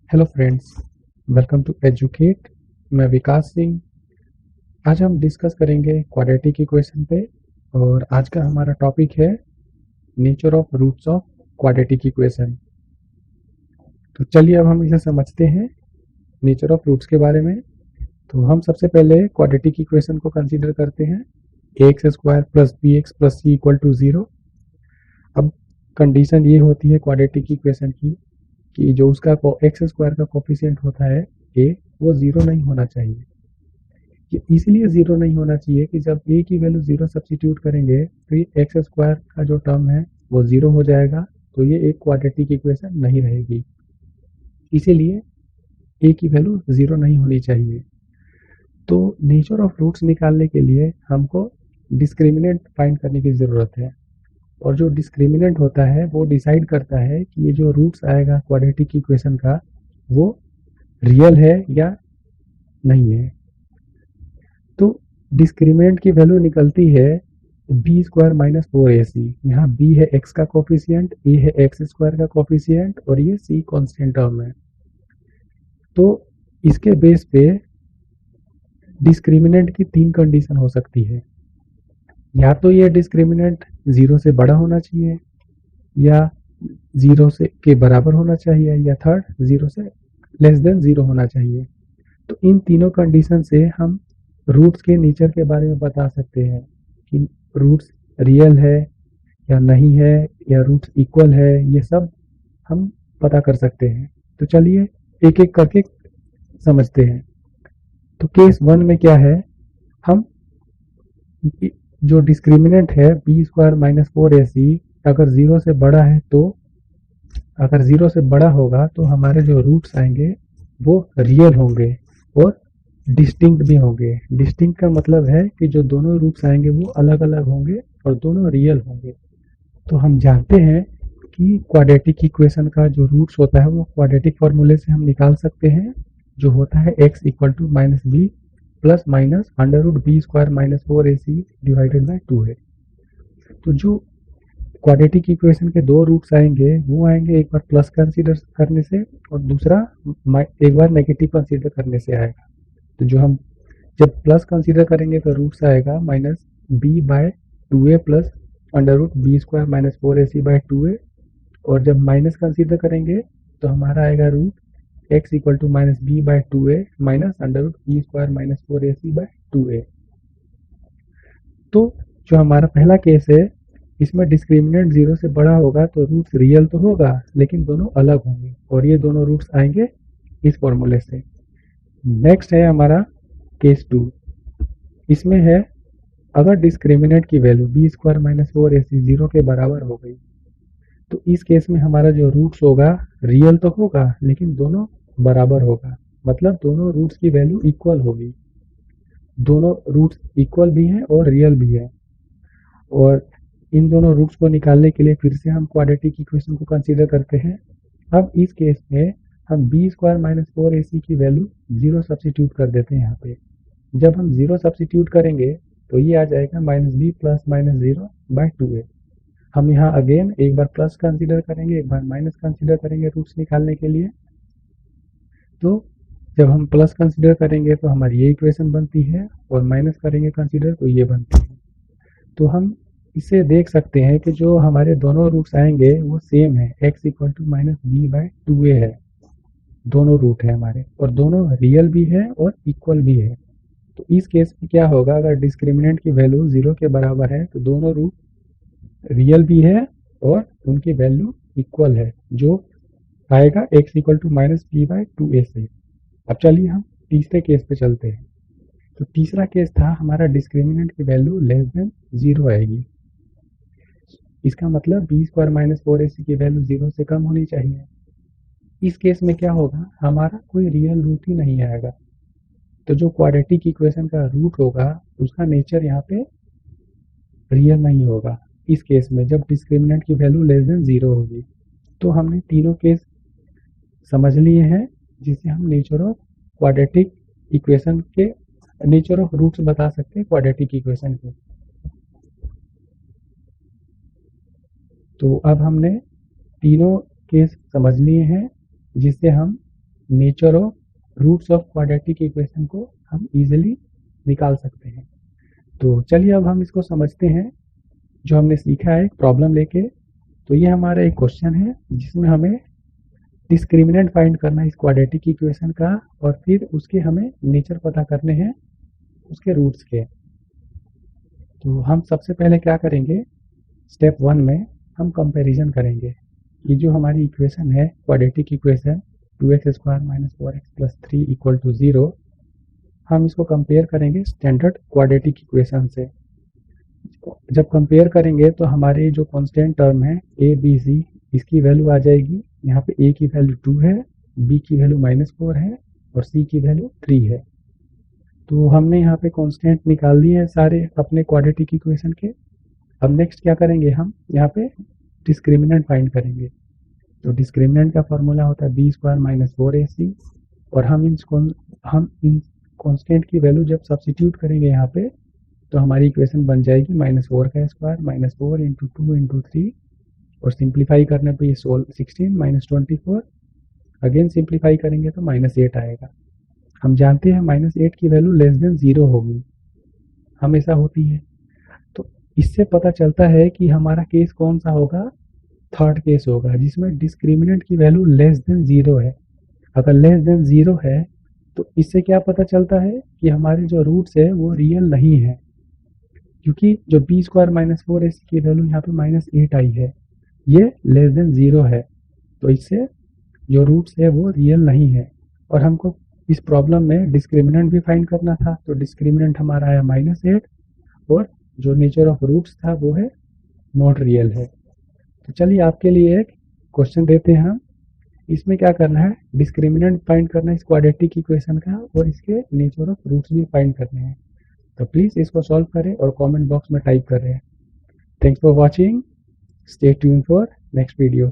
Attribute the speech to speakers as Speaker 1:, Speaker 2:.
Speaker 1: Hello friends, welcome to Educate. मैं विकास सिंह। आज हम डिस्कस करेंगे क्वाड्रेटिक इक्वेशन पे और आज का हमारा टॉपिक है nature of roots of quadratic equation. तो चलिए अब हम इसे समझते हैं नेचर ऑफ रूट्स के बारे में। तो हम सबसे पहले क्वाड्रेटिक इक्वेशन को कंसीडर करते हैं X square plus B X plus C equal to zero. अब कंडीशन ये होती है क्वाड्रेटिक इक्वेशन की कि जो उसका एक्स स्क्वायर का कोफिशिएंट होता है ए, वो ज़ीरो नहीं होना चाहिए। ये इसलिए ज़ीरो नहीं होना चाहिए कि जब ए की वैल्यू ज़ीरो सब्स्टिट्यूट करेंगे तो ये एक्स स्क्वायर का जो टर्म है वो ज़ीरो हो जाएगा, तो ये एक क्वाड्रेटिक इक्वेशन नहीं रहेगी। इसीलिए ए की वैल्यू ज़ीरो नहीं होनी चाहिए। तो नेचर ऑफ रूट्स निकालने के लिए हमको डिस्क्रिमिनेंट फाइंड करने की ज़रूरत है, और जो डिस्क्रिमिनेंट होता है वो डिसाइड करता है कि ये जो रूट्स आएगा क्वाड्रेटिक इक्वेशन का वो रियल है या नहीं है। तो डिस्क्रिमिनेंट की वैल्यू निकलती है B square minus four A सी। यहाँ बी है एक्स का कोफिशिएंट, ए है एक्स स्क्वायर का कोफिशिएंट और ये सी कांस्टेंट टर्म है। तो इसके बेस पे डिस्क्रिमिनेंट की तीन कंडीशन हो सकती है। या तो ये डिस्क्रिमिनेंट जीरो से बड़ा होना चाहिए, या जीरो से के बराबर होना चाहिए, या थर्ड जीरो से लेस देन जीरो होना चाहिए। तो इन तीनों कंडीशन से हम रूट्स के नेचर के बारे में बता सकते हैं कि रूट्स रियल है या नहीं है, या रूट्स इक्वल है, ये सब हम पता कर सकते हैं। तो चलिए एक एक करके समझते हैं। तो केस वन में क्या है, हम जो डिस्क्रिमिनेंट है B square minus four A सी अगर जीरो से बड़ा है, तो अगर जीरो से बड़ा होगा तो हमारे जो रूट्स आएंगे वो रियल होंगे और डिस्टिंक्ट भी होंगे। डिस्टिंक्ट का मतलब है कि जो दोनों रूट्स आएंगे वो अलग अलग होंगे और दोनों रियल होंगे। तो हम जानते हैं कि क्वाड्रेटिक इक्वेशन का जो रूट्स होता है वो क्वाड्रेटिक फॉर्मूले से हम निकाल सकते हैं, जो होता है x equal to minus B plus minus under root B square minus four A C divided by two है। तो जो क्वाड्रेटिक इक्वेशन के दो रूट्स आएंगे वो आएंगे एक बार प्लस कंसीडर करने से और दूसरा एक बार नेगेटिव कंसीडर करने से आएगा। तो जो हम जब प्लस कंसीडर करेंगे तो रूट्स आएगा minus B by two A plus under root B square minus four A C by two A, और जब माइनस कंसीडर करेंगे तो हमारा आएगा root X equal to minus B by two A minus under root B square minus four A C by two A. तो जो हमारा पहला केस है इसमें डिस्क्रिमिनेंट जीरो से बड़ा होगा तो रूट्स रियल तो होगा लेकिन दोनों अलग होंगे, और ये दोनों रूट्स आएंगे इस फॉर्मूले से। नेक्स्ट है हमारा केस टू। इसमें है अगर डिस्क्रिमिनेंट की value B square minus four A C zero के बराबर हो गई, तो इस केस में हमारा जो रूट्स होगा रियल तो होगा लेकिन दोनों बराबर होगा, मतलब दोनों रूट्स की वैल्यू इक्वल होगी। दोनों रूट्स इक्वल भी हैं और रियल भी है, और इन दोनों रूट्स को निकालने के लिए फिर से हम क्वाड्रेटिक इक्वेशन को कंसीडर करते हैं। अब इस केस में हम B square minus four A सी की वैल्यू जीरो सब्सिट्यूट कर देते हैं यहाँ पे। जब हम जीरो सब्सिट्यूट करेंगे तो ये आ जाएगा minus B plus minus zero by two A. हम यहाँ अगेन एक बार प्लस कंसीडर करेंगे एक बार माइनस कंसीडर करेंगे रूट्स निकालने के लिए। तो जब हम प्लस कंसीडर करेंगे तो हमारी ये इक्वेशन बनती है, और माइनस करेंगे कंसीडर तो ये बनती है। तो हम इसे देख सकते हैं कि जो हमारे दोनों रूट्स आएंगे वो सेम है, x equal to minus B by two A है। दोनों रूट है हमारे और दोनों रियल भी है और इक्वल भी है। तो इस केस में क्या होगा, अगर डिस्क्रिमिनेंट की वैल्यू जीरो के बराबर है तो दोनों रूट रियल भी है और उनकी वैल्यू इक्वल है, जो आएगा x equal to minus B by two A से। अब चलिए हम तीसरे केस पे चलते हैं। तो तीसरा केस था हमारा डिस्क्रिमिनेंट की वैल्यू लेस देन जीरो आएगी। इसका मतलब B square minus four A सी की वैल्यू जीरो से कम होनी चाहिए। इस केस में क्या होगा, हमारा कोई रियल रूट ही नहीं आएगा। तो जो क्वाड्रेटिक इक्वेशन का रूट होगा उसका नेचर यहाँ पे रियल नहीं होगा इस केस में, जब डिस्क्रिमिनेंट की वैल्यू लेस देन जीरो होगी। तो हमने तीनों केस समझ लिए हैं जिससे हम नेचर ऑफ क्वाड्रेटिक इक्वेशन के नेचर ऑफ रूट्स बता सकते हैं क्वाड्रेटिक इक्वेशन के। तो अब हमने तीनों केस समझ लिए हैं जिससे हम nature of roots of quadratic equation को हम इजीली निकाल सकते हैं। तो चलिए अब हम इसको समझते हैं। जो हमने सीखा है प्रॉब्लम लेके, तो ये हमारा एक क्वेश्चन है जिसमें हमें डिस्क्रिमिनेंट फाइंड करना है इस क्वाड्रेटिक इक्वेशन का, और फिर उसके हमें नेचर पता करने हैं उसके रूट्स के। तो हम सबसे पहले क्या करेंगे, स्टेप 1 में हम कंपैरिजन करेंगे। ये जो हमारी इक्वेशन है quadratic equation 2x square minus 4x plus 3 equal to 0, हम इसको कंपेयर करेंगे स्टैंडर्ड क्वाड्रेटिक इक्वेशन से। जब कंपेयर करेंगे तो हमारे जो कांस्टेंट टर्म है ए बी सी, इसकी वैल्यू आ जाएगी। यहाँ पे ए की वैल्यू 2 है, बी की वैल्यू -4 है और सी की वैल्यू 3 है। तो हमने यहाँ पे कांस्टेंट निकाल दिए हैं सारे अपने क्वाड्रेटिक इक्वेशन के। अब नेक्स्ट क्या करेंगे, हम यहाँ पे डिस्क्रिमिनेंट फाइंड करेंगे। तो डिस्क्रिमिनेंट का फॉर्मूला होता है बी स्क्वायर माइनस 4ac, और हम इन कांस्टेंट की वैल्यू जब सब्स्टिट्यूट करेंगे यहाँ पे, तो हमारी इक्वेशन बन जाएगी -4 का स्क्वायर माइनस 4 इंटू 2 इंटू 3, और सिंप्लीफाई करने पे ये 16 माइनस 24, अगेन सिंप्लीफाई करेंगे तो -8 आएगा। हम जानते हैं -8 की वैल्यू लेस देन 0 होगी, हमेशा होती है। तो इससे पता चलता है कि हमारा केस कौन सा होगा, थर्ड केस होगा, जिसमें डिस्क्रिमिनेंट की वैल्यू लेस देन 0 है। अगर लेस देन 0 है तो इससे क्या पता चलता है कि हमारे जो रूट्स है वो रियल नहीं है, क्योंकि जो बी स्क्वायर माइनस 4ac की वैल्यू यहाँ पे -8 आई है, ये लेस देन 0 है। तो इससे जो रूट्स है वो रियल नहीं है। और हमको इस प्रॉब्लम में डिस्क्रिमिनेंट भी फाइंड करना था, तो डिस्क्रिमिनेंट हमारा आया -8, और जो नेचर ऑफ रूट्स था वो है नॉट रियल है। तो चलिए आपके लिए एक क्वेश्चन देते हैं हम। इसमें क्या करना है, डिस्क्रिमिनेंट फाइंड करना है इस क्वाड्रेटिक इक्वेशन का, और इसके नेचर ऑफ रूट्स भी फाइंड करने हैं। तो प्लीज़ इसको सॉल्व करें और कमेंट बॉक्स में टाइप करें। Thanks for watching, stay tuned for next video.